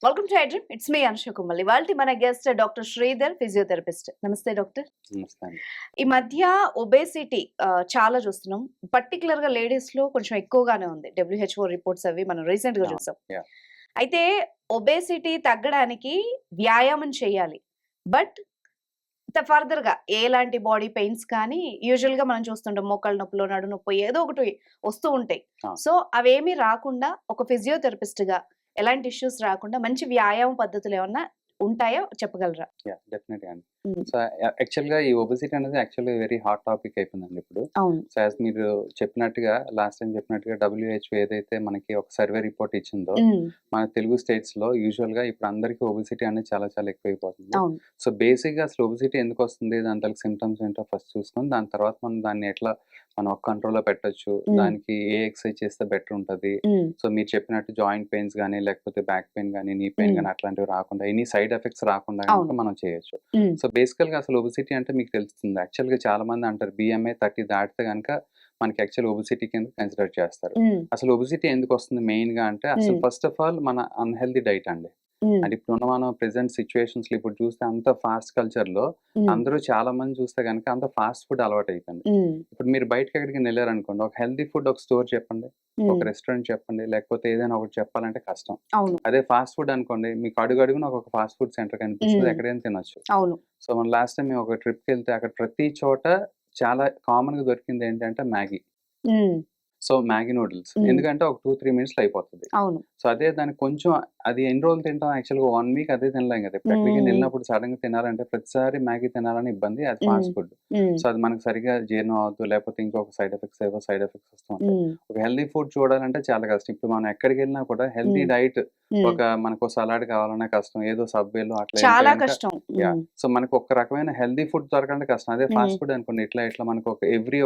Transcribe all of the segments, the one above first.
Welcome to iDream. It's me Anusha Kummal. ఇవాళ మన guest doctor Sridhar, physiotherapist. నమస్తే డాక్టర్. నమస్తే అండి. ఈ మధ్య ఒబేసిటీ చాలా చూస్తున్నాం. పర్టికులర్ గా లేడీస్ లో కొంచెం ఎక్కువగానే ఉంది. WHO రిపోర్ట్స్ అవి మనం రీసెంట్ గా చూసాం. యాహ్! అయితే ఒబేసిటీ తగ్గడానికి వ్యాయామం చేయాలి. బట్ ఫర్దర్ గా ఎలాంటి బాడీ పెయిన్స్ కానీ యూజువల్ గా మనం చూస్తుంటాం, మోకాళ్ళ నొప్పులు, నడు నొప్పి ఏదో ఒకటి వస్తూ ఉంటాయి. ఆ! సో అవేమీ రాకుండా ఒక ఫిజియోథెరపిస్ట్ గా ఎలాంటి ఇష్యూస్ రాకుండా మంచి వ్యాయామ పద్ధతులు ఏమన్నా ఉంటాయో చెప్పగలరా? యాహ్! డెఫినెట్‌గా అండి. హ్మ్. సో, యాక్చువల్‌గా ఈ ఒబెసిటీ అనేది యాక్చువల్లీ వెరీ హాట్ టాపిక్ అయిపోయిందండి ఇప్పుడు. అవును. సో, యాస్ మీరు చెప్పినట్టుగా లాస్ట్ టైమ్ చెప్పినట్టుగా WHO ఏదైతే మనకి ఒక సర్వే రిపోర్ట్ ఇచ్చిందో, హ్మ్. మన తెలుగు స్టేట్స్‌లో యూజువల్‌గా ఇప్పుడు అందరికీ ఒబెసిటీ అనేది చాలా చాలా ఎక్కువైపోతుంది. అవును. సో, బేసిక్‌గా అసలు ఒబెసిటీ ఎందుకొస్తుంది? దాని తాలూకు సింప్టమ్స్ ఏంటో ఫస్ట్ చూసుకొని, దాని తర్వాత మనం దాన్ని ఎట్లా మనం ఒక కంట్రోల్‌లో పెట్టొచ్చు, దానికి ఏ ఎక్సర్సైజ్ చేస్తే బెటర్ ఉంటది. హ్మ్. సో, మీరు చెప్పినట్టు జాయింట్ పెయిన్స్ గానీ, లేకపోతే బ్యాక్ పెయిన్ గానీ, నీ పెయిన్ గానీ అట్లాంటివి రాకుండా, ఎనీ సైడ్ ఎఫెక్ట్స్ రాకుండా గనుక అవును. మనం చేయొచ్చు. హ్మ్. సో, బేసికల్‌గా అసలు ఒబెసిటీ అంటే మీకు తెలుస్తుంది. యాక్చువల్‌గా చాలామంది అంటారు BMI 30 దాటితే గనక మనకి యాక్చువల్ ఒబెసిటీ కింద కన్సిడర్ చేస్తారు. హ్మ్. అసలు ఒబెసిటీ ఎందుకొస్తుంది మెయిన్‌గా అంటే అసలు హ్మ్. ఫస్ట్ ఆఫ్ ఆల్ మన అన్‌హెల్తీ డైట్ అండి. హ్మ్. అంటే ఇప్పుడున్న మనం ప్రెజెంట్ సిట్యుయేషన్స్‌లో ఇప్పుడు చూస్తే అంత ఫాస్ట్ కల్చర్‌లో హ్మ్. అందరూ చాలా మంది చూస్తే గనక అంత ఫాస్ట్ ఫుడ్ అలవాటయిపోయింది. హ్మ్. ఇప్పుడు మీరు బయటకెక్కడికైనా ఎళ్లారనుకోండి, ఒక హెల్తీ ఫుడ్ ఒక స్టోర్ చెప్పండి. ఒక హ్మ్. రెస్టారెంట్ చెప్పండి. లేకపోతే ఏదైనా ఒకటి చెప్పాలంటే కష్టం. అవును. అదే ఫాస్ట్ ఫుడ్ అనుకోండి, మీకు అడుగడుగునా ఒకొక్క ఫాస్ట్ ఫుడ్ సెంటర్ కనిపిస్తది. హ్మ్. ఎక్కడైనా తినొచ్చు. అవును. సో, మనం లాస్ట్ టైమ్ మేము ఒక ట్రిప్‌కెళ్తే అక్కడ ప్రతి చోట చాలా కామన్‌గా దొరికిందేంటంటే మ్యాగీ. హ్మ్. So, Maggi noodles. హ్మ్. ఎందుకంటే ఒక 2, 3 మినిట్స్‌లో అయిపోతది. అవును. సో, అదే దానికి కొంచెం అది ఎన్ని రోజులు తింటాం యాక్చువల్‌గా 1 వీక్ అదే తినలేం కదా! ఇప్పుడు ఎక్కడికైనా హ్మ్. ఎళ్ళినప్పుడు సడెన్‌గా తినాలంటే ప్రతిసారి మ్యాగీ తినాలని ఇబ్బంది. అది హ్మ్. Fast food. హ్మ్. సో, అది మనకు సరిగ్గా జీర్ణం అవ్వదు. లేకపోతే ఇంకొక సైడ్ ఎఫెక్ట్స్ వస్తూ ఉంటాయి. హ్మ్. ఒక హెల్తీ ఫుడ్ చూడాలంటే చాలా కష్టం. ఇప్పుడు మనం ఎక్కడికెళ్ళినా కూడా హెల్తీ హ్మ్. డైట్ హ్మ్. మనకో సలాడ్ కావాలన్నా కష్టం. ఏదో సబ్వేలో అట్లా ఎళ్తే చాలా గనక కష్టం. యాహ్! హ్మ్. సో, మనకు ఒక రకమైన హెల్తీ ఫుడ్ దొరకాలంటే కష్టం. అదే హ్మ్. ఫాస్ట్ ఫుడ్ అనుకోండి ఇట్లా మనకు ఒక ఎవ్రీ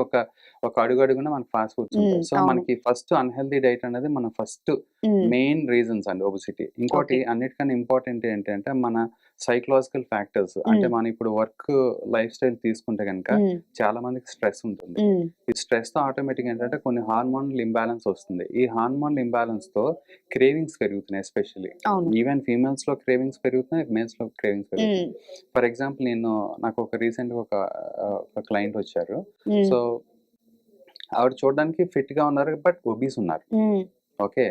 ఒక అడుగడుగునా మనకు ఫాస్ట్ ఫుడ్స్ హ్మ్. ఉంటాయి. సో, అవును. మనకి ఫస్ట్ అన్‌హెల్తీ డైట్ అనేది మన ఫస్ట్ హ్మ్. మెయిన్ రీజన్స్ అండి ఒబెసిటీ. ఇంకోటి ఓకే. అన్నిటికన్నా ఇంపార్టెంట్ ఏంటంటే మన సైకలాజికల్ ఫ్యాక్టర్స్. అంటే హ్మ్. మనం ఇప్పుడు వర్క్ లైఫ్ స్టైల్ తీసుకుంటే గనక హ్మ్. చాలా మందికి స్ట్రెస్ ఉంటుంది. హ్మ్. ఈ స్ట్రెస్‌తో ఆటోమేటిక్‌గా ఏంటంటే కొన్ని హార్మోనల్ ఇంబాలెన్స్ వస్తుంది. ఈ హార్మోనల్ ఇంబాలెన్స్‌తో క్రేవింగ్స్ పెరుగుతున్నాయి ఎస్పెషల్లీ. అవును. ఈవెన్ ఫీమేల్స్‌లో క్రేవింగ్స్ పెరుగుతున్నాయి. మేల్స్‌లో క్రేవింగ్స్ హ్మ్. పెరుగుతున్నాయి. ఫర్ ఎగ్జాంపుల్ నాకు రీసెంట్‌గా ఒక క్లయింట్ వచ్చారు. హ్మ్. సో, ఆవిడ చూడడానికి ఫిట్‌గా ఉన్నారు. బట్ ఒబీస్ ఉన్నారు. హ్మ్. ఓకే.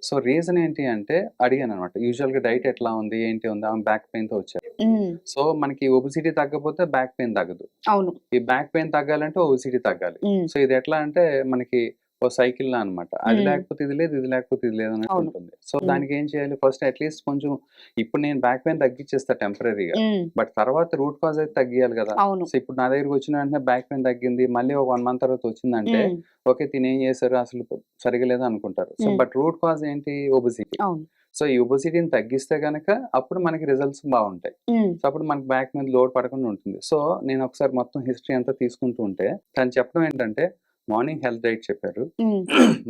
సో, రీజన్ ఏంటి అంటే అడిగాననమాట. యూజువల్‌గా డైట్ ఎట్లా ఉంది? ఏంటి ఉంది? ఆమె బ్యాక్ పెయిన్‌తో వచ్చారు. హ్మ్. సో, మనకి ఒబెసిటీ తగ్గకపోతే బ్యాక్ పెయిన్ తగ్గదు. అవును. ఈ బ్యాక్ పెయిన్ తగ్గాలంటే ఒబెసిటీ తగ్గాలి. హ్మ్. సో, ఇది ఎట్లా అంటే మనకి ఓ సైకిల్‌లా అనమాట. అది హ్మ్. లేకపోతే ఇది లేదు, ఇది లేకపోతే ఇది లేదన్నట్టు అవును. ఉంటుంది. సో, హ్మ్. దానికేం చేయాలి? ఫస్ట్ అట్‌లీస్ట్ కొంచెం ఇప్పుడు నేను బ్యాక్ పెయిన్ తగ్గిచ్చేస్తా టెంపరరీగా. హ్మ్. బట్ తర్వాత రూట్ కాజ్ అయితే తగ్గియాలి గదా! అవును. సో, ఇప్పుడు నా దగ్గరికొచ్చిన వెంటనే బ్యాక్ పెయిన్ తగ్గింది. మళ్ళీ ఒక 1 మంత్ తర్వాత వచ్చిందంటే, హ్మ్. ఓకే. తినేం చేశారు? అసలు సరిగ్గా లేదు అనుకుంటారు. సో, హ్మ్. బట్ రూట్ కాజ్ ఏంటి? ఒబెసిటీ. అవును. సో, ఈ ఒబెసిటీని తగ్గిస్తే గనక అప్పుడు మనకి రిజల్ట్స్ బావుంటాయి. హ్మ్. సో, అప్పుడు మనకి బ్యాక్ మీద లోడ్ పడకుండా ఉంటుంది. సో, నేనొకసారి మొత్తం హిస్టరీ అంతా తీసుకుంటూ ఉంటే, తను చెప్పడం ఏంటంటే, మార్నింగ్ హెల్త్ డైట్ చెప్పారు. హ్మ్.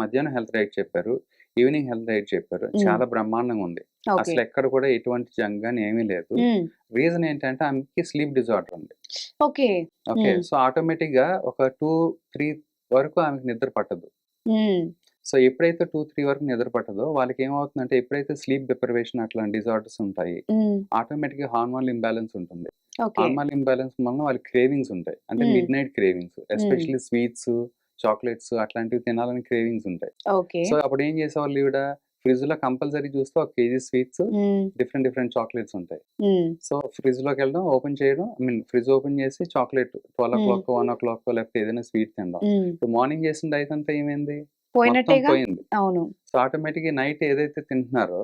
మధ్యాహ్నం హెల్త్ డైట్ చెప్పారు. ఈవినింగ్ హెల్త్ డైట్ చెప్పారు. హ్మ్. చాలా బ్రహ్మాండంగా ఉంది. ఓకే. అసలెక్కడ కూడా ఎటువంటి జంక్ గాని ఏమీ లేదు. హ్మ్. రీజన్ ఏంటంటే ఆమెకి స్లీప్ డిజార్డర్ ఉంది. ఓకే. ఓకే. హ్మ్. సో, ఆటోమేటిక్‌గా ఒక 2, 3 వరకు ఆమెకి నిద్ర పట్టదు. హ్మ్. సో, ఎప్పుడైతే 2, 3 వరకు నిద్ర పట్టదో వాళ్ళకేమవుతుందంటే ఎప్పుడైతే స్లీప్ డిప్రైవేషన్ అట్లాంటి డిజార్డర్స్ ఉంటాయి. హ్మ్. ఆటోమేటిక్‌గా హార్మోనల్ ఇంబాలెన్స్ ఉంటుంది. ఓకే. హార్మోనల్ ఇంబాలెన్స్ వలన వాళ్ళకి క్రేవింగ్స్ ఉంటాయి. అంటే హ్మ్. Midnight cravings. హ్మ్. ఎస్పెషల్లీ స్వీట్స్, చాక్లేట్స్ అట్లాంటివి తినాలని క్రేవింగ్స్ ఉంటాయి. ఓకే. సో, అప్పుడేం చేసేవాళ్ళు ఈవిడ ఫ్రిడ్జ్‌లో కంపల్సరీ చూస్తే ఒక కేజీ స్వీట్స్, హ్మ్. డిఫరెంట్ డిఫరెంట్ చాక్లేట్స్ ఉంటాయి. హ్మ్. సో, ఫ్రిడ్జ్‌లోకెళ్ళడం, ఓపెన్ చేయడం ఫ్రిడ్జ్ ఓపెన్ చేసి చాక్లేట్ హ్మ్. 12:00, 1:00 లేకపోతే ఏదైనా స్వీట్ తినడం. హ్మ్. ఇప్పుడు మార్నింగ్ చేసిన డైట్ అంతా ఏమైంది? మొత్తం పోయినట్టేగా? పోయింది. అవును. సో, ఆటోమేటిక్‌గా నైట్ ఏదైతే తింటున్నారో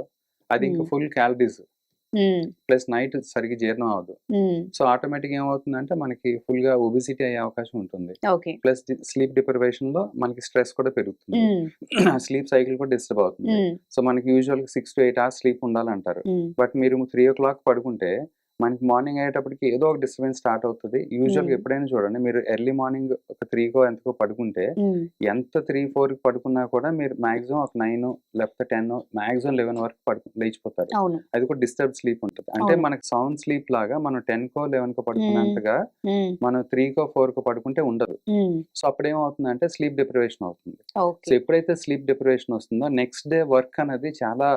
అది ఇంకా హ్మ్. Full calories. హ్మ్. ప్లస్ నైట్ సరిగ్గా జీర్ణం అవ్వదు. హ్మ్. సో, ఆటోమేటిక్‌గా ఏమవుతుందంటే మనకి ఫుల్‌గా ఒబెసిటీ అయ్యే అవకాశం ఉంటుంది. ఓకే. ప్లస్ స్లీప్ డిప్రైవేషన్‌లో మనకి స్ట్రెస్ కూడా పెరుగుతుంది. హ్మ్. స్లీప్ సైకిల్ కూడా డిస్టర్బ్ అవుతుంది. హ్మ్. సో, మనకి యూజువల్‌గా 6-8 అవర్స్ స్లీప్ ఉండాలంటారు. హ్మ్. బట్ మీరు 3:00 పడుకుంటే మనకి మార్నింగ్ అయ్యేటప్పటికి ఏదో ఒక డిస్టర్బెన్స్ స్టార్ట్ అవుతది. యూజువల్‌గా హ్మ్. ఎప్పుడైనా చూడండి మీరు ఎర్లీ మార్నింగ్ ఒక 3కో ఎంతకో పడుకుంటే హ్మ్. ఎంత 3, 4కి పడుకున్నా కూడా మీరు మాక్సిమం ఒక 9 లేకపోతే 10 మాక్సిమం 11 వరకు లేచిపోతారు. అవును. అది కూడా డిస్టర్బ్డ్ స్లీప్ ఉంటది. అంటే అవును. మనకి సౌండ్ స్లీప్ లాగా మనం 10కో, 11కో హ్మ్. పడుకున్నంతగా హ్మ్. మనం 3కో, 4కో పడుకుంటే ఉండదు. హ్మ్. సో, అప్పుడేమవుతుందంటే స్లీప్ డిప్రైవేషన్ అవుతుంది. So, okay. ఎప్పుడైతే స్లీప్ డిప్రైవేషన్ వస్తుందో నెక్స్ట్ డే వర్క్ అనేది చాలా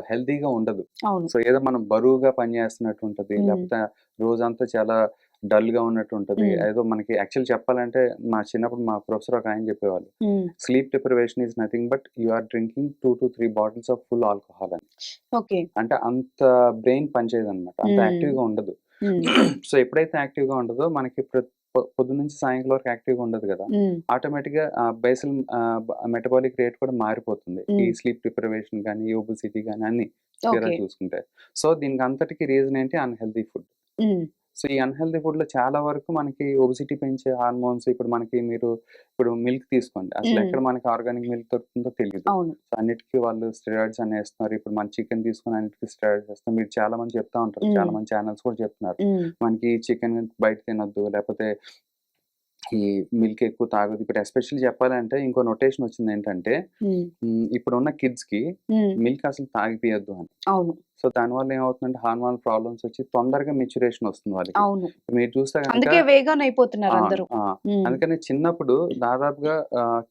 హెల్తీగా ఉండదు. అవును. సో ఏదో మనం బరువుగా పనిచేస్తున్నట్టు ఉంటది. హ్మ్. లేకపోతే రోజంతా చాలా డల్‌గా ఉన్నట్టు ఉంటది. హ్మ్. ఏదో మనకి యాక్చువల్లీ చెప్పాలంటే మా చిన్నప్పుడు మా ప్రొఫెసర్ ఒకాయన చెప్పేవాళ్ళు. Hmm. Sleep deprivation is nothing but you are drinking 2-3 bottles of full alcohol అని. ఓకే. అంటే అంత బ్రెయిన్ పనిచేయదనమాట. అంత హ్మ్. యాక్టివ్‌గా ఉండదు. హ్మ్. సో ఎప్పుడైతే యాక్టివ్‌గా ఉండదో మనకి పొద్దున్న నుంచి సాయంకాలం వరకు యాక్టివ్‌గా ఉండదు గదా! హ్మ్. ఆటోమేటిక్‌గా బేసల్ మెటబాలిక్ రేట్ కూడా మారిపోతుంది. ఈ హ్మ్. స్లీప్ డిప్రివేషన్ గాని, ఈ ఒబెసిటీ గాని అన్నీ తీరా ఓకే. చూసుకుంటే. సో దీనికి అంతటికి రీజన్ ఏంటి? Unhealthy food. హ్మ్. సో ఈ అన్‌హెల్తీ ఫుడ్‌లో చాలా వరకు మనకి ఒబెసిటీ పెంచే హార్మోన్స్ ఇప్పుడు మనకి ఇప్పుడు మిల్క్ తీసుకోండి. హ్మ్. అసలెక్కడ మనకి ఆర్గానిక్ మిల్క్ దొరుకుతుందో తెలీదు. అవును. సో అన్నిటికి వాళ్ళు స్టెరాయిడ్స్ అని ఏస్తున్నారు. ఇప్పుడు మన చికెన్ తీసుకొని అన్నిటికి స్టెరాయిడ్స్ ఏస్తున్నారు. మీరు చాలా మంది చెప్తా ఉంటారు. చాలా హ్మ్. మంది ఛానెల్స్ కూడా చెప్తున్నారు. హ్మ్. మనకి చికెన్ బయట తినొద్దు. లేపోతే ఈ మిల్క్ ఎక్కువ తాగొద్దు. ఇప్పుడు ఎస్పెషల్లీ చెప్పాలంటే ఇంకో నొటేషన్ వచ్చిందేంటంటే హ్మ్. ఇప్పుడున్న కిడ్స్‌కి హ్మ్. మిల్క్ అసలు తాగిపియొద్దు అని. అవును. సో దానివల్ల ఏమవుతుందంటే హార్మోనల్ ప్రాబ్లమ్స్ వచ్చి తొందరగా మెచ్యురేషన్ వస్తుంది వాళ్ళకి. అవును. మీరు చూస్తే గనక అందుకే వేగాన్ అయిపోతున్నారు అవును. అందరూ. ఆ! హ్మ్. అందుకని చిన్నప్పుడు దాదాపుగా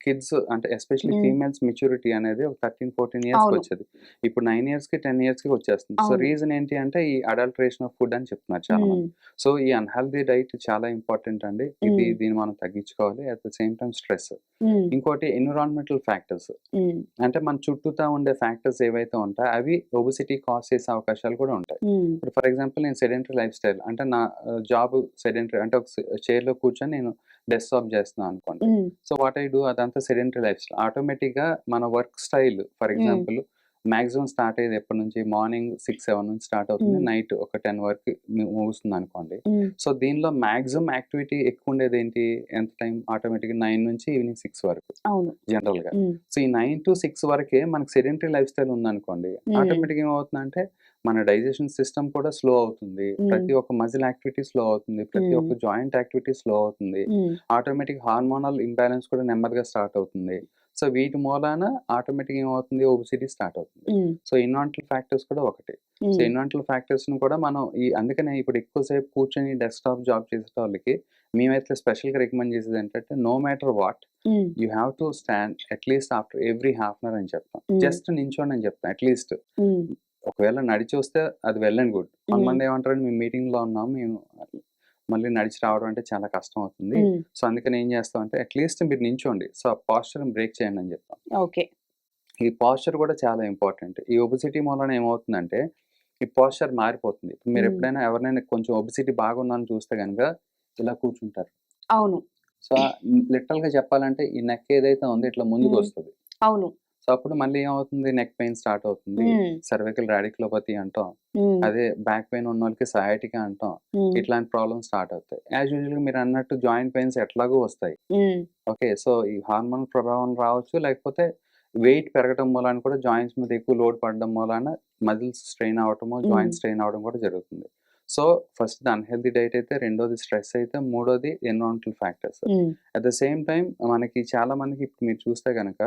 కిడ్స్ అంటే ఎస్పెషల్లీ హ్మ్. ఫీమేల్స్ మెచ్యూరిటీ అనేది ఒక 13, 14 ఇయర్స్‌కి అవును. వచ్చేది. ఇప్పుడు 9 ఇయర్స్‌కి, 10 ఇయర్స్‌కి వచ్చేస్తుంది. సో అవును. రీజన్ ఏంటి అంటే ఈ అడల్టరేషన్ ఆఫ్ ఫుడ్ అని చెప్తున్నారు హ్మ్. చాలామంది. సో ఈ అన్‌హెల్తీ డైట్ చాలా ఇంపార్టెంట్ అండి. హ్మ్. దీన్ని మనం తగ్గించుకోవాలి. At the same time stress. హ్మ్. ఇంకోటి ఎన్విరాన్మెంటల్ ఫ్యాక్టర్స్. హ్మ్. అంటే మన చుట్టూతా ఉండే ఫ్యాక్టర్స్ ఏవైతే ఉంటాయో అవి ఒబెసిటీ కాజ్ చేసే అవకాశాలు కూడా ఉంటాయి. హ్మ్. ఇప్పుడు ఫర్ ఎగ్జాంపుల్ నేను సెడెంటరీ లైఫ్ స్టైల్ అంటే నా జాబ్ సెడెంటరీ అంటే ఒక చైర్‌లో కూర్చొని నేను డెస్క్‌టాప్ చేస్తున్నాను అనుకోండి. హ్మ్. సో వాట్ ఐ డూ అదంతా సెడెంటరీ లైఫ్ స్టైల్. ఆటోమేటిక్‌గా మన వర్క్ స్టైల్ ఫర్ హ్మ్. ఎగ్జాంపుల్ మాక్సిమం స్టార్ట్ అయ్యేది ఎప్పటి నుంచి మార్నింగ్ 6, 7 నుంచి స్టార్ట్ అవుతుంది. హ్మ్. నైట్ ఒక 10 వరకు ముగుస్తుందనుకోండి. హ్మ్. సో దీనిలో మాక్సిమం యాక్టివిటీ ఎక్కువుండేదేంటి? ఎంత టైం? ఆటోమేటిక్‌గా 9 నుంచి ఈవినింగ్ 6 వరకు అవును. జనరల్‌గా. హ్మ్. సో ఈ 9-6 వరకే మనకు సెడెంటరీ లైఫ్ స్టైల్ ఉందనుకోండి. హ్మ్. ఆటోమేటిక్‌గా ఏమవుతుందంటే మన డైజెషన్ సిస్టమ్ కూడా స్లో అవుతుంది. హ్మ్. ప్రతి ఒక్క మజిల్ యాక్టివిటీ స్లో అవుతుంది. ప్రతి హ్మ్. ఒక్క జాయింట్ యాక్టివిటీ స్లో అవుతుంది. హ్మ్. ఆటోమేటిక్ హార్మోనల్ ఇంబాలెన్స్ కూడా నెమ్మదిగా స్టార్ట్ అవుతుంది. సో వీటి మూలాన ఆటోమేటిక్‌గా ఏమవుతుంది? ఒబెసిటీ స్టార్ట్ అవుతుంది. హ్మ్. సో ఎన్విరాన్మెంటల్ ఫ్యాక్టర్స్ కూడా ఒకటి. సో హ్మ్. ఎన్విరాన్మెంటల్ ఫ్యాక్టర్స్‌ని కూడా మనం అందుకనే ఇప్పుడు ఎక్కువ సేపు కూర్చొని డెస్క్‌టాప్ జాబ్ చేసేటోళ్ళకి మేమైతే స్పెషల్‌గా రికమెండ్ చేసేదేంటంటే no matter what hmm. You have to stand at least after every half an hour అని చెప్తాం. హ్మ్. జస్ట్ నించోండి అని చెప్తాం అట్‌లీస్ట్. హ్మ్. ఒకవేళ నడిచొస్తే అది వెల్ అండ్ గుడ్. హ్మ్. కొంతమంది ఏమంటారంటే మేము మీటింగ్‌లో ఉన్నాం. మేము మళ్ళీ నడిచి రావడం అంటే చాలా కష్టం అవుతుంది. హ్మ్. సో అందుకని ఏం చేస్తామంటే అట్‌లీస్ట్ మీరు నించోండి. సో ఆ పోస్చర్‌ని బ్రేక్ చేయండి అని చెప్తాం. ఓకే. ఈ పోస్చర్ కూడా చాలా ఇంపార్టెంట్. ఈ ఒబెసిటీ మూలాన ఏమవుతుందంటే ఈ పోస్చర్ మారిపోతుంది. ఇప్పుడు హ్మ్. మీరెప్పుడైనా ఎవరినైనా కొంచెం ఒబెసిటీ బాగుందని చూస్తే గనుక ఇలా కూర్చుంటారు. అవును. సో లిటరల్‌గా చెప్పాలంటే ఈ నెక్ ఏదైతే ఉందో ఇట్లా హ్మ్. ముందుకొస్తది. అవును. సో, అప్పుడు మళ్ళీ ఏమవుతుంది నెక్ పెయిన్ స్టార్ట్ అవుతుంది. హ్మ్. సర్వికల్ రాడిక్యులోపతి అంటాం. హ్మ్. అదే బ్యాక్ పెయిన్ ఉన్నోళ్ళకి సయాటికా అంటాం. హ్మ్. ఇట్లాంటి ప్రాబ్లమ్స్ స్టార్ట్ అవుతాయి. యాస్ యూజువల్‌గా మీరన్నట్టు జాయింట్ పెయిన్స్ ఎట్లాగో వస్తాయి. హ్మ్. ఓకే. సో, ఈ హార్మోన్ ప్రభావం రావచ్చు. లేకపోతే వెయిట్ పెరగటం మూలాన కూడా జాయింట్స్ మీద ఎక్కువ లోడ్ పడడం మూలాన మజిల్స్ స్ట్రెయిన్ అవ్వటము, హ్మ్. జాయింట్స్ స్ట్రెయిన్ అవ్వడం కూడా జరుగుతుంది. సో, ఫస్ట్‌ది అన్‌హెల్తీ డైట్ అయితే, రెండోది స్ట్రెస్ అయితే, మూడోది ఎన్విరాన్మెంటల్ ఫ్యాక్టర్స్. హ్మ్. అట్ ద సేమ్ టైమ్ మనకి చాలా మందికి ఇప్పుడు మీరు చూస్తే గనక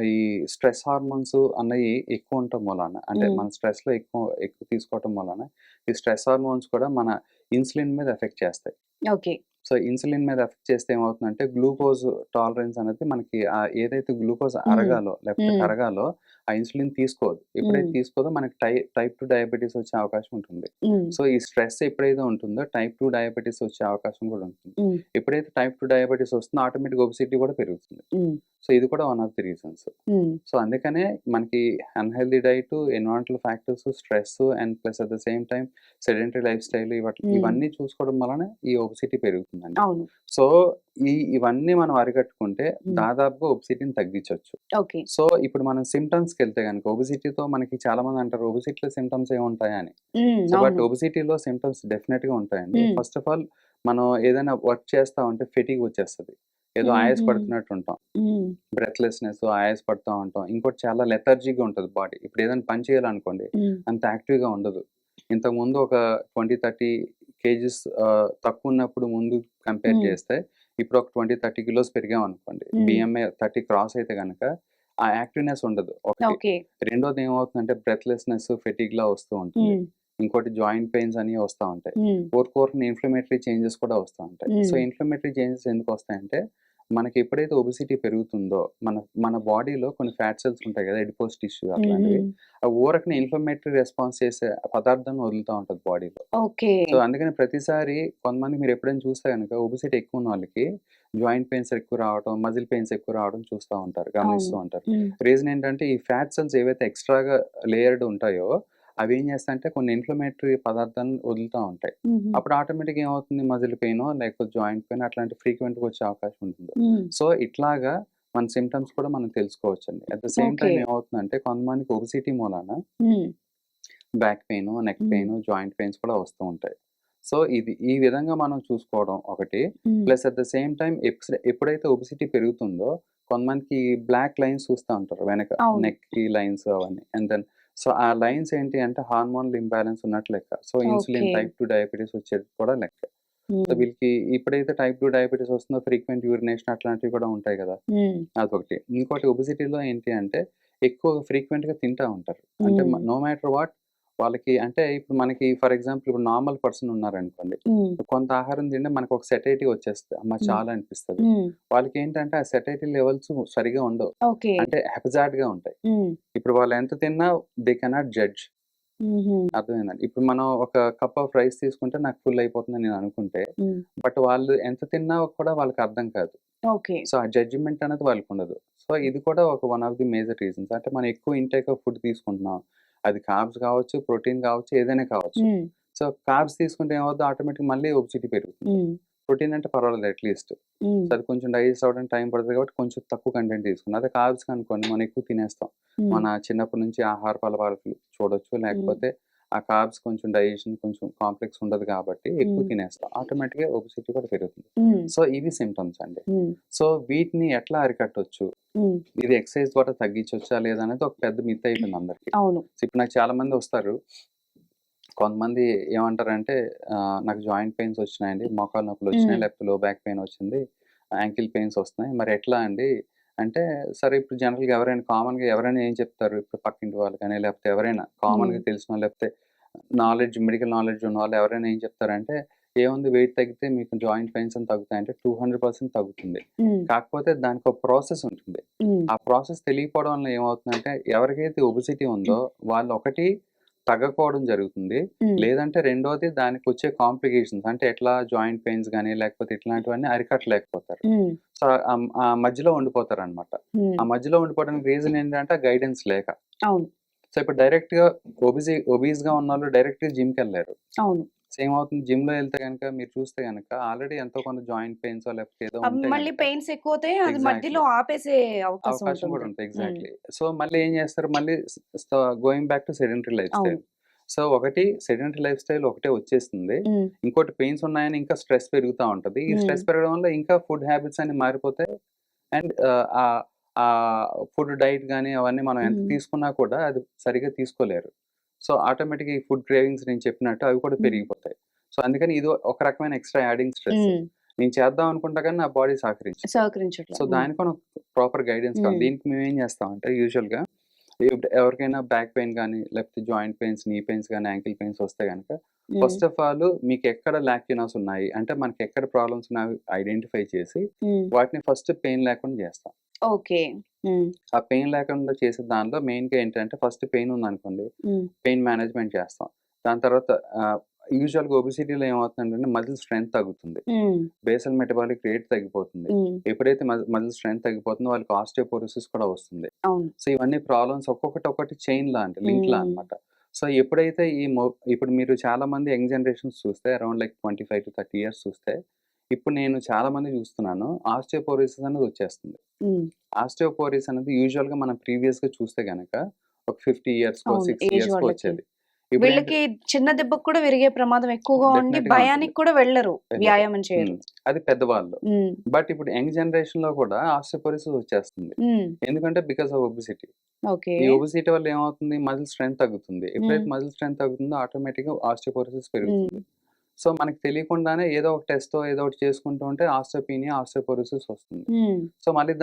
ఈ స్ట్రెస్ హార్మోన్స్ అన్నయి ఎక్కువుంటం మూలాన అంటే హ్మ్. మన స్ట్రెస్‌లో ఎక్కువ తీసుకోవటం మూలాన ఈ స్ట్రెస్ హార్మోన్స్ కూడా మన ఇన్సులిన్ మీద ఎఫెక్ట్ చేస్తాయి. ఓకే. సో, ఇన్సులిన్ మీద ఎఫెక్ట్ చేస్తే ఏమవుతుందంటే గ్లూకోజ్ టాలరెన్స్ అనేది మనకి ఏదైతే గ్లూకోజ్ హ్మ్. అరగాలో లేకపోతే హ్మ్. కరగాలో ఆ ఇన్సులిన్ తీసుకోదు. ఎప్పుడైతే హ్మ్. తీసుకోదో మనకి టైప్ 2 డయాబెటిస్ వచ్చే అవకాశం ఉంటుంది. హ్మ్. సో, ఈ స్ట్రెస్ ఎప్పుడైతే ఉంటుందో టైప్ 2 డయాబెటిస్ వచ్చే అవకాశం కూడా ఉంటుంది. హ్మ్. ఎప్పుడైతే టైప్ 2 డయాబెటిస్ వస్తుందో ఆటోమేటిక్‌గా ఒబెసిటీ కూడా పెరుగుతుంది. హ్మ్. సో, ఇది కూడా వన్ ఆఫ్ ది రీజన్స్. హ్మ్. సో, అందుకనే మనకి unhealthy diet, environmental factors, stress and plus at the same time sedentary life style హ్మ్. ఇవన్నీ చూసుకోవడం వలన ఈ ఒబెసిటీ పెరుగుతుందండి. అవును. సో, ఇవన్నీ మనం అరికట్టుకుంటే హ్మ్. దాదాపుగా ఒబెసిటీని తగ్గించొచ్చు. ఓకే. సో, ఇప్పుడు మనం సింప్టమ్స్‌కెళ్తే గనుక ఒబెసిటీతో మనకి చాలామంది అంటారు ఒబెసిటీలో సింప్టమ్స్ ఏముంటాయా అని. హ్మ్. సో, బట్ అవును. ఒబెసిటీలో సింప్టమ్స్ డెఫినిట్‌గా ఉంటాయండి. హ్మ్. ఫస్ట్ ఆఫ్ ఆల్ మనం ఏదైనా వర్క్ చేస్తా ఉంటే ఫెటీగ్ వచ్చేస్తది. ఏదో ఆయాస హుహు. పడుతున్నట్టు ఉంటాం. హ్మ్. బ్రెత్‌లెస్‌నెస్, ఆయాస పడతా ఉంటాం. ఇంకోటి చాలా లెథార్జీగా ఉంటది బాడీ. ఇప్పుడు ఏదైనా పని చేయాలనుకోండి, హ్మ్. అంత యాక్టివ్‌గా ఉండదు. ఇంతకుముందు ఒక 20, 30 కేజీస్ తక్కువున్నప్పుడు ముందు కంపేర్ హ్మ్. చేస్తే, ఇప్పుడు ఒక 20, 30 కిలోస్ పెరిగామనుకోండి. హ్మ్. BMI 30 క్రాస్ అయితే గనక, ఆ యాక్టివ్‌నెస్ ఉండదు ఒకటి. ఓకే. రెండోది ఏమవుతుందంటే బ్రెత్‌లెస్‌నెస్, ఫెటీగ్‌లా వస్తూ ఉంటుంది. హ్మ్. ఇంకోటి జాయింట్ పెయిన్స్ అని వస్తా ఉంటాయి. హ్మ్. ఊరికూరికనే ఇన్‌ఫ్లమేటరీ చేంజెస్ కూడా వస్తా ఉంటాయి. సో, హ్మ్. ఇన్‌ఫ్లమేటరీ చేంజెస్ ఎందుకొస్తాయంటే, మనకి ఎప్పుడైతే ఒబెసిటీ పెరుగుతుందో మన బాడీలో కొన్ని ఫ్యాట్ సెల్స్ ఉంటాయి కదా, ఎడిపోస్ టిష్యూ అట్లాంటివి, ఆ ఊరకనే ఇన్ఫ్లమేటరీ రెస్పాన్స్ చేసే పదార్థాన్ని వదులుతా ఉంటుంది బాడీలో. ఓకే. సో అందుకని ప్రతిసారి కొంతమంది మీరు ఎప్పుడైనా చూస్తే కనుక ఒబెసిటీ ఎక్కువ ఉన్న వాళ్ళకి జాయింట్ పెయిన్స్ ఎక్కువ రావడం, మజిల్ పెయిన్స్ ఎక్కువ రావడం చూస్తూ ఉంటారు, గమనిస్తూ అవును. ఉంటారు. హ్మ్. రీజన్ ఏంటంటే ఈ ఫ్యాట్ సెల్స్ ఏవైతే ఎక్స్ట్రాగా లేయర్డ్ ఉంటాయో అవి ఏం చేస్తాయంటే కొన్ని ఇన్ఫ్లమేటరీ పదార్థాలను వదులుతూ ఉంటాయి. హుహు. అప్పుడు ఆటోమేటిక్గా ఏమవుతుంది, మజిల్ పెయిన్ లేకపోతే జాయింట్ పెయిన్ అట్లాంటి ఫ్రీక్వెంట్గా వచ్చే అవకాశం ఉంటుంది. హ్మ్. సో ఇట్లాగా మన సిమ్టమ్స్ కూడా మనం తెలుసుకోవచ్చండి. At the same okay. Time ఏమవుతుందంటే కొంతమందికి ఒబెసిటీ మూలాన hmm. Back pain, neck hmm. Pain, joint pains కూడా వస్తూ ఉంటాయి. సో ఈ విధంగా మనం చూసుకోవడం ఒకటి. హ్మ్. Plus at the same time ఎప్పుడైతే ఒబెసిటీ పెరుగుతుందో కొంతమందికి బ్లాక్ లైన్స్ చూస్తా ఉంటారు వెనక, అవును. నెక్‌కి లైన్స్ అవన్నీ. అండ్ దెన్ సో ఆ లైన్స్ ఏంటి అంటే హార్మోనల్ ఇంబాలెన్స్ ఉన్నట్టు లెక్క. So insulin, okay. Type 2 diabetes వచ్చేది కూడా లెక్క. సో హ్మ్. వీళ్ళకి ఎప్పుడైతే టైప్ 2 డయాబెటిస్ వస్తుందో ఫ్రీక్వెంట్ యూరినేషన్ అట్లాంటివి కూడా ఉంటాయి కదా, హ్మ్. అదొకటి. ఇంకోటి ఒబెసిటీలో ఏంటి అంటే ఎక్కువ ఫ్రీక్వెంట్‌గా తింటా ఉంటారు. అంటే హ్మ్. నో మ్యాటర్ వాట్ వాళ్ళకి, అంటే ఇప్పుడు మనకి ఫర్ ఎగ్జాంపుల్ ఇప్పుడు నార్మల్ పర్సన్ ఉన్నారనుకోండి. హ్మ్. కొంత ఆహారం తింటే మనకు ఒక సెటైటీ వచ్చేస్తది. అమ్మ హ్మ్. చాలా అనిపిస్తది. హ్మ్. వాళ్ళకేంటంటే ఆ సెటైటీ లెవెల్స్ సరిగ్గా ఉండవు. ఓకే. అంటే హెపజార్డ్‌గా ఉంటాయి. హ్మ్. ఇప్పుడు వాళ్ళు ఎంత తిన్నా దే కెనాట్ జడ్జ్. హుహు. అర్థమైందండి. ఇప్పుడు మనం ఒక కప్ ఆఫ్ రైస్ తీసుకుంటే నాకు ఫుల్ అయిపోతుందని నేను అనుకుంటే, హ్మ్. బట్ వాళ్ళు ఎంత తిన్నా కూడా వాళ్ళకి అర్థం కాదు. ఓకే. సో, ఆ జడ్జిమెంట్ అనేది వాళ్ళకుండదు. సో, ఇది కూడా one of the major reasons. అంటే మనం ఎక్కువ ఇంటేక్ ఆఫ్ ఫుడ్ తీసుకుంటున్నాం. అది కార్బ్స్ కావచ్చు, ప్రోటీన్ కావచ్చు, ఏదైనా కావచ్చు. హ్మ్. సో, కార్బ్స్ తీసుకుంటే ఏమవుద్ది, ఆటోమేటిక్‌గా మళ్ళీ ఒబెసిటీ పెరుగుతుంది. హ్మ్. ప్రోటీన్ అంటే పర్వాలేదు అట్‌లీస్ట్. హ్మ్. సో, అది కొంచెం డైజెస్ట్ అవ్వడానికి టైం పడతది కాబట్టి కొంచెం తక్కువ కంటెంట్ తీసుకున్నాం. అదే కార్బ్స్ అనుకోండి మనం ఎక్కువ తినేస్తాం. హ్మ్. మన చిన్నప్పటి నుంచి ఆహారపు అలవాట్లు చూడొచ్చు. హ్మ్. లేకపోతే ఆ కార్బ్స్ కొంచెం డైజెషన్ కొంచెం కాంప్లెక్స్ ఉండదు కాబట్టి ఎక్కువ హ్మ్. తినేస్తాం. ఆటోమేటిక్‌గా ఒబెసిటీ కూడా పెరుగుతుంది. హ్మ్. సో, ఇవి సింప్టమ్స్ అండి. హ్మ్. సో, వీటిని ఎట్లా అరికట్టొచ్చు? హ్మ్. ఇది ఎక్సర్‌సైజ్ ద్వారా తగ్గించొచ్చా లేదా అనేది ఒక పెద్ద మిత్ అయిపోయింది అందరికి. అవును. సో, ఇప్పుడు నాకు చాలా మంది వస్తారు. కొంతమంది ఏమంటారంటే నాకు జాయింట్ పెయిన్స్ వచ్చినాయండి, మోకాళ్ళ నొప్పులొచ్చినాయి, హ్మ్. లేకపోతే లో బ్యాక్ పెయిన్ వచ్చింది, యాంకిల్ పెయిన్స్ వస్తున్నాయి. మరి ఎట్లా అండి? అంటే సరే ఇప్పుడు జనరల్‌గా కామన్‌గా ఎవరైనా ఏం చెప్తారు? ఇప్పుడు పక్కింటి వాళ్ళు కానీ, లేకపోతే ఎవరైనా హ్మ్. కామన్‌గా తెలిసినోళ్ళు, లేకపోతే మెడికల్ నాలెడ్జ్ ఉన్నవాళ్ళు ఎవరైనా ఏం చెప్తారంటే, ఏముంది వెయిట్ తగ్గితే మీకు జాయింట్ పెయిన్స్ అని తగ్గుతాయంటే 200% తగ్గుతుంది. హ్మ్. కాకపోతే దానికొక ప్రాసెస్ ఉంటుంది. హ్మ్. ఆ ప్రాసెస్ తెలియకపోవడం వల్ల ఏమవుతుందంటే, ఎవరికైతే ఒబెసిటీ ఉందో వాళ్ళు ఒకటి తగ్గకపోవడం జరుగుతుంది. హ్మ్. లేదంటే రెండోది దానికొచ్చే కాంప్లికేషన్స్, అంటే ఎట్లా జాయింట్ పెయిన్స్ గాని, లేకపోతే ఇట్లాంటివన్నీ అరికట్టలేకపోతారు. హ్మ్. సో, ఆ మధ్యలో ఉండిపోతారనమాట. హ్మ్. ఆ మధ్యలో ఉండిపోవడానికి రీజన్ ఏంటంటే గైడెన్స్ లేక. అవును. సో, ఇప్పుడు డైరెక్ట్‌గా ఒబీస్‌గా ఉన్నోళ్ళు డైరెక్ట్‌గా జిమ్‌కెళ్ళలేరు. అవును. సో, ఏమవుతుంది, జిమ్‌లో ఎళ్తే గనక మీరు చూస్తే గనక ఆల్రెడీ ఎంతో కొంత జాయింట్ పెయిన్సో లేకపోతే ఏదో ఉంటే మళ్ళీ గనక పెయిన్స్ ఎక్కువవుతాయి. అది ఎగ్జాక్ట్‌లీ. మధ్యలో ఆపేసే అవకాశం అవకాశం కూడా ఉంటుంది. ఉంటాయి. హ్మ్. ఎగ్జాక్ట్‌లీ. సో, మళ్ళీ ఏం చేస్తారు, మళ్ళీ స్ స్ going back to sedentary life అవును. స్టైల్. సో, ఒకటి సెడెంటరీ లైఫ్ స్టైల్ ఒకటే వచ్చేస్తుంది. హ్మ్. ఇంకోటి పెయిన్స్ ఉన్నాయని ఇంకా స్ట్రెస్ పెరుగుతా ఉంటది. ఈ హ్మ్. స్ట్రెస్ పెరగడం వల్ల ఇంకా ఫుడ్ హ్యాబిట్స్ అన్ని మారిపోతాయి. అండ్ ఫుడ్ డైట్ గాని అవన్నీ మనం ఎంత హ్మ్. తీసుకున్నా కూడా అది సరిగ్గా తీసుకోలేరు. సో, ఆటోమేటిక్‌గా ఈ ఫుడ్ క్రేవింగ్స్ నేను చెప్పినట్టు అవి కూడా హ్మ్. పెరిగిపోతాయి. సో, అందుకని ఇది ఒక రకమైన ఎక్స్‌ట్రా యాడింగ్ స్ట్రెస్. హ్మ్. నేను చేద్దాం అనుకుంటా కానీ నా బాడీ సహకరించదు. సహకరించట్ల. సో, హ్మ్. దానికి కూడా ప్రాపర్ గైడెన్స్ కావాలి. హ్మ్. దీనికి మేమేం చేస్తామంటే యూజువల్‌గా ఎవరికైనా బ్యాక్ పెయిన్ గాని, లేకపోతే జాయింట్ పెయిన్స్, నీ పెయిన్స్ గాని, యాంకిల్ పెయిన్స్ వస్తే గనక హ్మ్. ఫస్ట్ ఆఫ్ ఆల్ మీకెక్కడ లాక్యునాస్ ఉన్నాయి, అంటే మనకెక్కడ ప్రాబ్లమ్స్ ఉన్నాయో ఐడెంటిఫై చేసి హ్మ్. వాటిని ఫస్ట్ పెయిన్ లేకుండా చేస్తాం. ఓకే. హ్మ్. ఆ పెయిన్ లేకుండా చేసే దానిలో మెయిన్‌గా ఏంటంటే ఫస్ట్ పెయిన్ ఉందనుకోండి, హ్మ్. పెయిన్ మేనేజ్‌మెంట్ చేస్తాం. దాని తర్వాత యూజువల్‌గా ఒబెసిటీలో ఏమవుతుందంటే మజిల్ స్ట్రెంత్ తగ్గుతుంది. హ్మ్. బేసల్ మెటబాలిక్ రేట్ తగ్గిపోతుంది. హ్మ్. ఎప్పుడైతే మజిల్ స్ట్రెంత్ తగ్గిపోతుందో వాళ్ళకి ఆస్టియోపోరోసిస్ కూడా వస్తుంది. అవును. సో, ఇవన్నీ ప్రాబ్లమ్స్ ఒక్కొక్కటి చైన్‌లా అంటే లింక్‌లా హ్మ్. అన్నమాట. సో, ఎప్పుడైతే ఇప్పుడు మీరు చాలామంది యంగ్ జనరేషన్స్ చూస్తే అరౌండ్ లైక్ 25-30 ఇయర్స్ చూస్తే, ఇప్పుడు నేను చాలామంది చూస్తున్నాను ఆస్టియోపోరోసిస్ అనేది వచ్చేస్తుంది. హ్మ్. ఆస్టియోపోరోసిస్ అనేది యూజువల్‌గా మనం ప్రీవియస్‌గా చూస్తే గనక ఒక 50 ఇయర్స్‌కో, అవును. 60 ఏజ్ ఇయర్స్‌కో వాళ్ళకి. వచ్చేది. ఇప్పుడేంటి, వీళ్ళకి చిన్న దెబ్బకు కూడా విరిగే ప్రమాదం ఎక్కువగా ఉండి, డెఫినెట్‌గా ఉంటుంది. భయానికి కూడా వెళ్లరు. వెళ్ళరు. వ్యాయామం హ్మ్. చేయరు. అది పెద్దవాళ్ళు. హ్మ్. బట్ ఇప్పుడు యంగ్ జనరేషన్‌లో కూడా ఆస్టియోపోరోసిస్ వచ్చేస్తుంది. హ్మ్. ఎందుకంటే బికాస్ ఆఫ్ ఒబెసిటీ. ఓకే. ఈ ఒబెసిటీ వల్ల ఏమవుతుంది, మజిల్ స్ట్రెంత్ తగ్గుతుంది. హ్మ్. ఎప్పుడైతే మజిల్ స్ట్రెంత్ తగ్గుతుందో ఆటోమేటిక్‌గా ఆస్టియోపోరోసిస్ హ్మ్. పెరుగుతుంది. సో, మనకు తెలియకుండానే ఏదో ఒక టెస్టో ఏదో ఒకటి చేసుకుంటూ ఉంటే ఆస్టియోపీనియా, ఆస్టియోపోరోసిస్ వస్తుంది. హ్మ్. సో, మళ్ళీ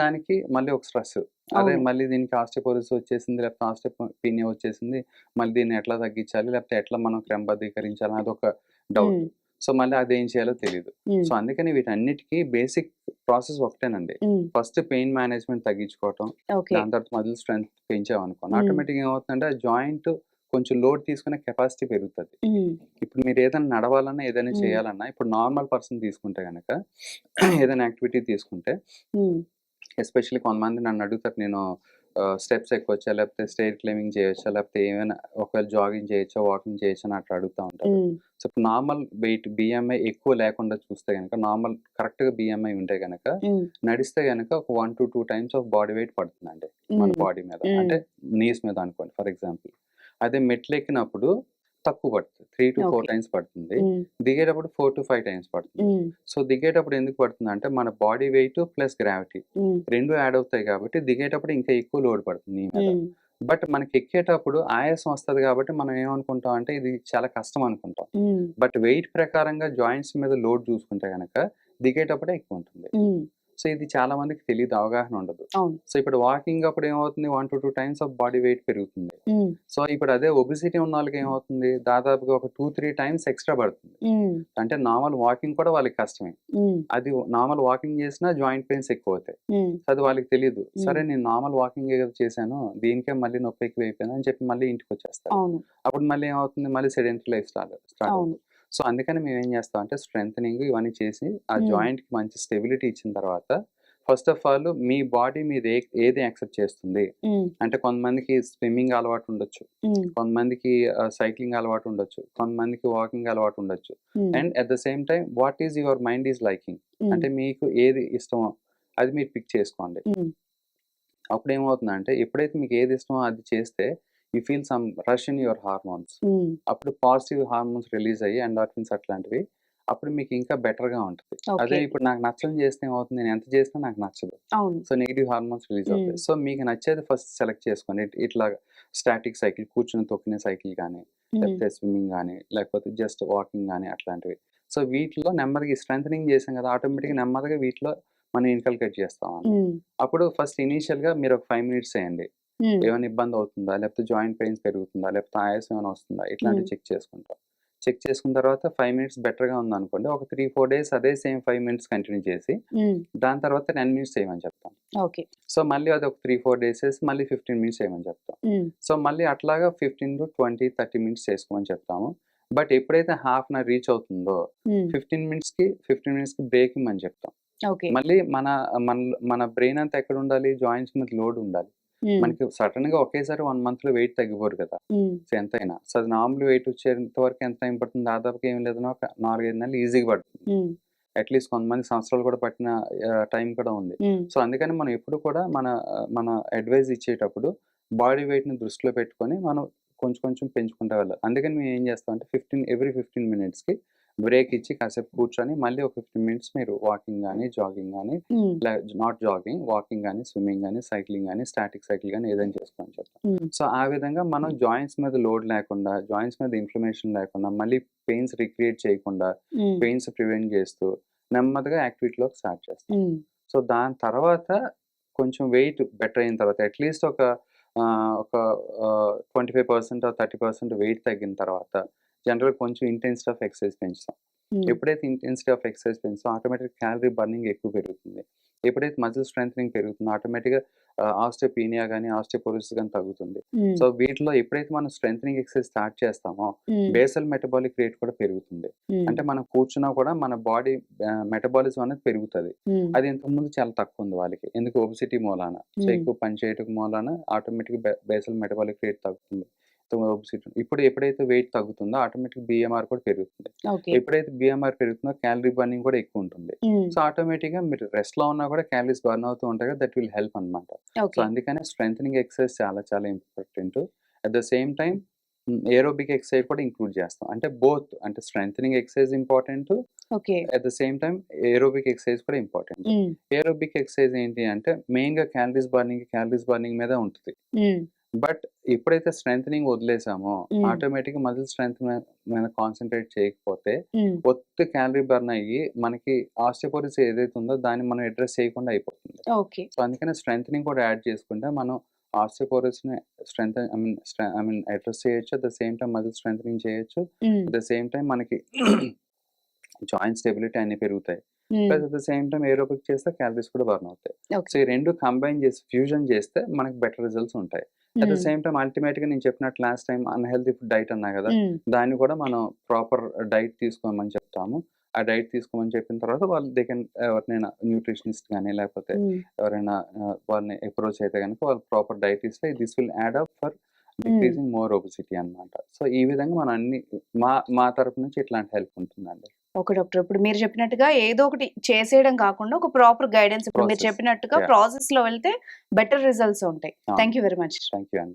ఒక స్ట్రెస్. అరే! అవును. మళ్ళీ దీనికి ఆస్టియోపోరోసిస్ వచ్చేసింది, లేకపోతే ఆస్టియోపీనియా వచ్చేసింది. మళ్ళీ దీన్ని ఎట్లా తగ్గించాలి? లేకపోతే ఎట్లా మనం క్రమబద్ధీకరించాలి? అదొక హ్మ్. డౌట్. సో మళ్ళీ అదేం చేయాలో తెలియదు. సో అందుకని వీటన్నిటికీ బేసిక్ ప్రాసెస్ ఒకటేనండి. ఫస్ట్ పెయిన్ మేనేజ్మెంట్ తగ్గించుకోవటం, ఓకే. దాని తర్వాత మజిల్ స్ట్రెంత్ పెంచామనుకోండి, ఆటోమేటిక్గా ఏమవుతుందంటే ఆ జాయింట్ కొంచెం లోడ్ తీసుకునే కెపాసిటీ పెరుగుతుంది. ఇప్పుడు మీరు ఏదైనా నడవాలన్నా ఏదైనా చేయాలన్నా ఇప్పుడు నార్మల్ పర్సన్ తీసుకుంటే కనుక ఏదైనా యాక్టివిటీ తీసుకుంటే, ఎస్పెషల్లీ కొంతమంది నన్ను అడుగుతారు, నేను స్టెప్స్ ఎక్కొచ్చా, లేకపోతే స్టైర్ క్లైంబింగ్ చేయొచ్చా, లేకపోతే ఏమైనా ఒకవేళ జాగింగ్ చేయొచ్చా, వాకింగ్ చేయొచ్చా అని అట్లా అడుగుతూ ఉంటారు. సో ఇప్పుడు నార్మల్ వెయిట్ బిఎంఐ ఎక్కువ లేకుండా చూస్తే కనుక, నార్మల్ కరెక్ట్గా బిఎంఐ ఉంటే కనుక నడిస్తే కనుక ఒక 1 to 2 times of body weight పడుతుందండి మన బాడీ మీద, అంటే నీస్ మీద అనుకోండి ఫర్ ఎగ్జాంపుల్. అదే మెట్లు ఎక్కినప్పుడు తక్కువ పడుతుంది, 3 to 4 ఓకే. టైమ్స్ పడుతుంది. దిగేటప్పుడు 4 to 5 టైమ్స్ పడుతుంది. సో దిగేటప్పుడు ఎందుకు పడుతుంది అంటే మన బాడీ వెయిట్ ప్లస్ గ్రావిటీ రెండు యాడ్ అవుతాయి కాబట్టి దిగేటప్పుడు ఇంకా ఎక్కువ లోడ్ పడుతుంది నీ మీద. బట్ మనకి ఎక్కేటప్పుడు ఆయాసం వస్తుంది కాబట్టి మనం ఏమనుకుంటాం అంటే ఇది చాలా కష్టం అనుకుంటాం. బట్ వెయిట్ ప్రకారంగా జాయింట్స్ మీద లోడ్ చూసుకుంటే కనుక దిగేటప్పుడే ఎక్కువ ఉంటుంది. సో ఇది చాలా మందికి తెలియదు, అవగాహన ఉండదు. అవును. సో ఇప్పుడు వాకింగ్ అప్పుడు ఏమవుతుంది, 1 to 2 times of body weight పెరుగుతుంది. సో ఇప్పుడు అదే ఒబిసిటీ ఉన్న వాళ్ళకి ఏమవుతుంది, దాదాపుగా ఒక 2-3 టైమ్స్ ఎక్స్ట్రా పడుతుంది. అంటే నార్మల్ వాకింగ్ కూడా వాళ్ళకి కష్టమే. అది నార్మల్ వాకింగ్ చేసినా జాయింట్ పెయిన్స్ ఎక్కువ అవుతాయి. అది వాళ్ళకి తెలియదు. సరే నేను నార్మల్ వాకింగ్ చేశాను, దీనికే మళ్ళీ నొప్పి ఎక్కువ అయిపోయింది అని చెప్పి మళ్ళీ ఇంటికి వచ్చేస్తారు. అవును. అప్పుడు మళ్ళీ ఏమవుతుంది, మళ్ళీ సెడెంటరీ లైఫ్ స్టార్ట్ అవును. అవుతుంది. సో అందుకని మేము ఏం చేస్తాం అంటే స్ట్రెంథనింగ్ ఇవన్నీ చేసి ఆ జాయింట్కి మంచి స్టెబిలిటీ ఇచ్చిన తర్వాత, first of all me body మీద ఏది యాక్సెప్ట్ చేస్తుంది అంటే, కొంతమందికి స్విమ్మింగ్ అలవాటు ఉండొచ్చు, కొంతమందికి సైక్లింగ్ అలవాటు ఉండొచ్చు, కొంతమందికి వాకింగ్ అలవాటు ఉండొచ్చు. And at the same time what is your mind is liking, అంటే మీకు ఏది ఇష్టమో అది మీరు పిక్ చేసుకోండి. అప్పుడు ఏమవుతుందంటే ఎప్పుడైతే మీకు ఏది ఇష్టమో అది చేస్తే you feel some rush in your hormones. అప్పుడు పాజిటివ్ హార్మోన్స్ రిలీజ్ అయ్యి ఎండార్ఫిన్స్ అట్లాంటివి, అప్పుడు మీకు ఇంకా బెటర్గా ఉంటుంది. అదే ఓకే. ఇప్పుడు నాకు నచ్చని చేస్తే ఏమవుతుంది, నేను ఎంత చేసినా నాకు నచ్చదు. అవును. సో నెగిటివ్ హార్మోన్స్ రిలీజ్ అవుతాయి. సో మీకు నచ్చేది ఫస్ట్ సెలెక్ట్ చేసుకోండి. ఇట్లా స్టాటిక్ సైకిల్, కూర్చుని తొక్కిన సైకిల్ కానీ, లేకపోతే స్విమ్మింగ్ కానీ, లేకపోతే జస్ట్ వాకింగ్ కానీ అట్లాంటివి. సో వీటిలో నెమ్మదిగా స్ట్రెంథనింగ్ చేసాం కదా, ఆటోమేటిక్గా నెమ్మదిగా వీటిలో మనం ఇన్కల్కేట్ చేస్తాం. అప్పుడు ఫస్ట్ ఇనీషియల్గా మీరు ఒక 5 minutes చేయండి. ఏమైనా ఇబ్బంది అవుతుందా, లేకపోతే జాయింట్ పెయిన్స్ పెరుగుతుందా, లేకపోతే ఆయాసం ఏమైనా వస్తుందా, ఇట్లాంటివి చెక్ చేసుకుంటాం. చెక్ చేసుకున్న తర్వాత 5 minutes బెటర్గా ఉందనుకోండి, ఒక 3-4 days అదే సేమ్ 5 minutes కంటిన్యూ చేసి దాని తర్వాత 10 minutes చేయమని చెప్తాం. ఓకే. సో మళ్ళీ అది ఒక 3-4 days చేసి మళ్ళీ 15 minutes చేయమని చెప్తాం. సో మళ్ళీ అట్లాగా 15 to 20-30 minutes చేసుకోమని చెప్తాము. బట్ ఎప్పుడైతే హాఫ్ అన్ అవర్ రీచ్ అవుతుందో 15 minutes కి బ్రేక్ ఇమ్మని చెప్తాం. ఓకే. మళ్ళీ మన మన మన బ్రెయిన్ అంతా ఎక్కడ ఉండాలి, జాయింట్స్ మీద లోడ్ ఉండాలి. మనకి సడన్ గా ఒకేసారి 1 month లో వెయిట్ తగ్గిపోరు కదా. సో ఎంతైనా సో అది నార్మల్ వెయిట్ వచ్చేంత వరకు ఎంత టైం పడుతుంది, దాదాపుగా ఏం లేదన్నా ఒక 4-5 నెలలు ఈజీగా పడుతుంది. అట్లీస్ట్ కొంతమంది సంవత్సరాలు కూడా పట్టిన టైం కూడా ఉంది. సో అందుకని మనం ఎప్పుడు కూడా మన అడ్వైజ్ ఇచ్చేటప్పుడు బాడీ వెయిట్ ని దృష్టిలో పెట్టుకొని మనం కొంచెం కొంచెం పెంచుకుంటూ వెళ్ళాలి. అందుకని మేము ఏం చేస్తాం అంటే every 15 minutes కి బ్రేక్ ఇచ్చి కాసేపు కూర్చొని మళ్ళీ ఒక 15 minutes మీరు వాకింగ్ కానీ, జాగింగ్ కానీ, నాట్ జాగింగ్, వాకింగ్ కానీ, స్విమ్మింగ్ కానీ, సైక్లింగ్ కానీ, స్టాటిక్ సైకిల్ కానీ ఏదైనా చేసుకోని చెప్తాం. సో ఆ విధంగా మనం జాయింట్స్ మీద లోడ్ లేకుండా, జాయింట్స్ మీద ఇన్ఫ్లమేషన్ లేకుండా, మళ్ళీ పెయిన్స్ రిక్రియేట్ చేయకుండా, పెయిన్స్ ప్రివెంట్ చేస్తూ నెమ్మదిగా యాక్టివిటీలోకి స్టార్ట్ చేస్తాం. సో దాని తర్వాత కొంచెం వెయిట్ బెటర్ అయిన తర్వాత అట్లీస్ట్ ఒక 25% or 30% వెయిట్ తగ్గిన తర్వాత జనరల్గా కొంచెం ఇంటెన్సిటీ ఆఫ్ ఎక్సర్సైజ్ పెంచుతాం. ఎప్పుడైతే ఇంటెన్సిటీ ఆఫ్ ఎక్సర్సైజ్ పెంచుతాం ఆటోమేటిక్ క్యాలరీ బర్నింగ్ ఎక్కువ పెరుగుతుంది. ఎప్పుడైతే మజిల్ స్ట్రెంథనింగ్ పెరుగుతుందో ఆటోమేటిక్గా ఆస్టియోపీనియా కానీ, ఆస్టియోపోరోసిస్ కానీ తగ్గుతుంది. సో వీటిలో ఎప్పుడైతే మనం స్ట్రెంథనింగ్ ఎక్సర్సైజ్ స్టార్ట్ చేస్తామో బేసల్ మెటబాలిక్ రేట్ కూడా పెరుగుతుంది. అంటే మనం కూర్చున్నా కూడా మన బాడీ మెటబాలిజం అనేది పెరుగుతుంది. అది ఇంతకుముందు చాలా తక్కువ ఉంది వాళ్ళకి, ఎందుకు ఒబిసిటీ మూలాన. సో ఎక్కువ పని చేయటం మూలాన ఆటోమేటిక్ బేసల్ మెటబాలిక్ రేట్ తగ్గుతుంది. ఒబిసిటీ ఇప్పుడు ఎప్పుడైతే వెయిట్ తగ్గుతుందో ఆటోమేటిక్ బిఎంఆర్ కూడా పెరుగుతుంది. ఎప్పుడైతే బిఎంఆర్ పెరుగుతుందో క్యాలరీ బర్నింగ్ కూడా ఎక్కువ ఉంటుంది. సో ఆటోమేటిక్ గా మీరు రెస్ట్ లో ఉన్నా కూడా క్యాలరీస్ బర్న్ అవుతూ ఉంటాయి కదా, దట్ విల్ హెల్ప్ అనమాట. సో అందుకనే స్ట్రెంథనింగ్ ఎక్సర్సైజ్ చాలా చాలా important. At the same time aerobic exercise కూడా ఇంక్లూడ్ చేస్తాం. అంటే బోత్, అంటే strengthening exercise important, at the same time aerobic exercise కూడా ఇంపార్టెంట్. ఏరోబిక్ ఎక్సర్సైజ్ ఏంటి అంటే మెయిన్ గా క్యాలరీస్ బర్నింగ్ మీద ఉంటుంది. బట్ ఎప్పుడైతే స్ట్రెంథనింగ్ వదిలేసామో ఆటోమేటిక్ మజిల్ స్ట్రెంత్ మీద కాన్సన్ట్రేట్ చేయకపోతే ఒత్తి క్యాలరీ బర్న్ అయ్యి మనకి ఆస్టియోపోరోసిస్ ఏదైతే ఉందో దాన్ని మనం అడ్రస్ చేయకుండా అయిపోతుంది. సో అందుకని స్ట్రెంథనింగ్ కూడా యాడ్ చేసుకుంటే మనం ఆస్టియోపోరోసిస్ ని అడ్రస్ చేయొచ్చు, at the same time muscle strengthening చేయొచ్చు, అట్ ద సేమ్ టైం మనకి జాయింట్ స్టెబిలిటీ అన్ని పెరుగుతాయి. Um, plus at the same time aerobic చేస్తే క్యాలరీస్ కూడా బర్న్ అవుతాయి. ఓకే. సో ఈ 2 కంబైన్ చేసి ఫ్యూజన్ చేస్తే మనకు బెటర్ రిజల్ట్స్ ఉంటాయి. At the um, same time అల్టిమేట్‌గా నేను చెప్పినట్టు last time unhealthy food diet అన్నా కదా! ఉమ్, దాన్ని కూడా మనం ప్రాపర్ డైట్ తీసుకోమని చెప్తాము. ఆ డైట్ తీసుకోమని చెప్పిన తర్వాత వాళ్ళు దే కెన్ ఎవరినైనా న్యూట్రిషనిస్ట్ గాని లేకపోతే ఉమ్, ఎవరైనా వాళ్ళని అప్రోచ్ అయితే గనుక వాళ్ళు ప్రాపర్ డైట్ ఇస్తే this will add up for um. Decreasing more obesity అన్నమాట. సో ఈ విధంగా మనం అన్ని మా తరపు నుంచి ఇట్లాంటి హెల్ప్ ఉంటుందండి. Okay doctor. ఇప్పుడు మీరు చెప్పినట్టుగా ఏదో ఒకటి చేసేయడం కాకుండా ఒక ప్రాపర్ గైడెన్స్ ఇప్పుడు మీరు ప్రాసెస్. చెప్పినట్టుగా యాహ్! ప్రాసెస్ లో వెళ్తే బెటర్ రిజల్ట్స్ ఉంటాయి. అవును. Thank you very much. Thank you అండి.